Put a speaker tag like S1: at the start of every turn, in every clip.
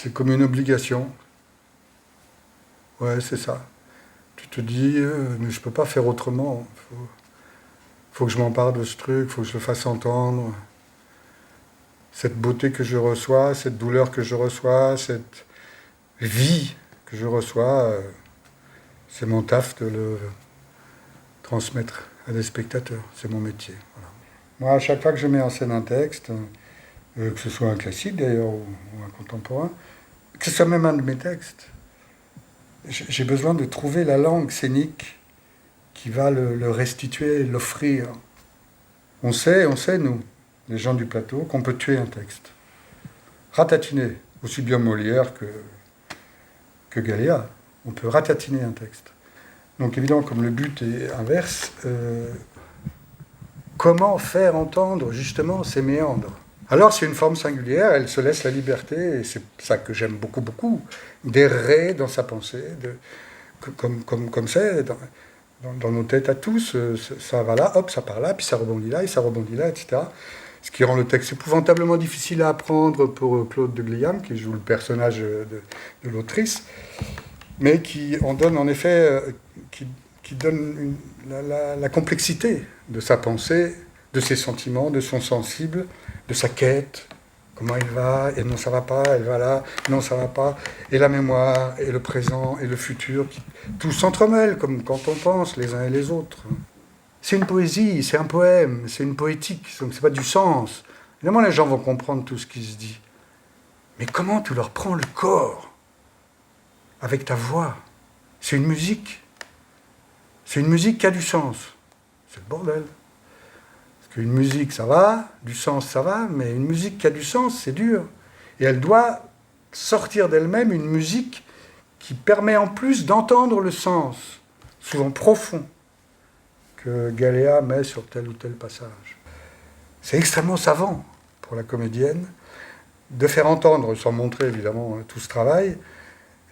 S1: c'est comme une obligation. Ouais, c'est ça. Tu te dis, mais je peux pas faire autrement. Faut que je m'empare de ce truc, faut que je le fasse entendre. Cette beauté que je reçois, cette douleur que je reçois, cette vie que je reçois, c'est mon taf de le transmettre à des spectateurs. C'est mon métier. Voilà. Moi, à chaque fois que je mets en scène un texte, que ce soit un classique d'ailleurs ou un contemporain, que ce soit même un de mes textes, j'ai besoin de trouver la langue scénique qui va le restituer, l'offrir. On sait, nous, les gens du plateau, qu'on peut tuer un texte. Ratatiner, aussi bien Molière que Galéa. On peut ratatiner un texte. Donc évidemment, comme le but est inverse, comment faire entendre justement ces méandres? Alors c'est une forme singulière, elle se laisse la liberté, et c'est ça que j'aime beaucoup, beaucoup, d'errer dans sa pensée, comme c'est dans nos têtes à tous, ça va là, hop, ça part là, puis ça rebondit là, et ça rebondit là, etc. Ce qui rend le texte épouvantablement difficile à apprendre pour Claude de Gliam, qui joue le personnage de l'autrice, mais qui en donne en effet, qui donne la complexité de sa pensée, de ses sentiments, de son sensible, de sa quête, comment il va, et non ça va pas, elle va là, non ça va pas, et la mémoire, et le présent, et le futur, tout s'entremêle, comme quand on pense les uns et les autres. C'est une poésie, c'est un poème, c'est une poétique, donc c'est pas du sens. Évidemment, les gens vont comprendre tout ce qui se dit. Mais comment tu leur prends le corps avec ta voix? C'est une musique. C'est une musique qui a du sens. C'est le bordel. Parce qu'une musique, ça va, du sens, ça va, mais une musique qui a du sens, c'est dur. Et elle doit sortir d'elle-même une musique qui permet en plus d'entendre le sens, souvent profond, que Galéa met sur tel ou tel passage. C'est extrêmement savant pour la comédienne de faire entendre, sans montrer évidemment tout ce travail,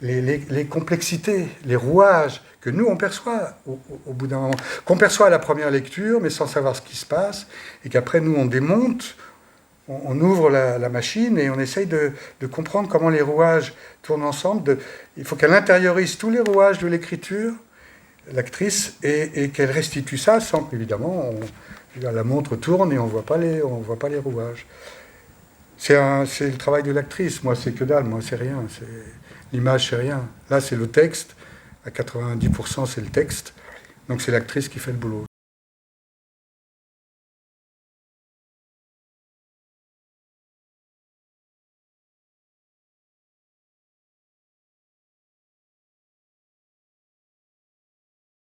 S1: les complexités, les rouages que nous on perçoit au bout d'un moment, qu'on perçoit à la première lecture, mais sans savoir ce qui se passe, et qu'après nous on démonte, on ouvre la machine et on essaye de comprendre comment les rouages tournent ensemble. Il faut qu'elle intériorise tous les rouages de l'écriture, l'actrice, et qu'elle restitue ça sans qu'évidemment la montre tourne et on voit pas les rouages. C'est le travail de l'actrice. Moi, c'est que dalle. Moi, c'est rien. L'image, c'est rien. Là, c'est le texte. À 90%, c'est le texte. Donc, c'est l'actrice qui fait le boulot.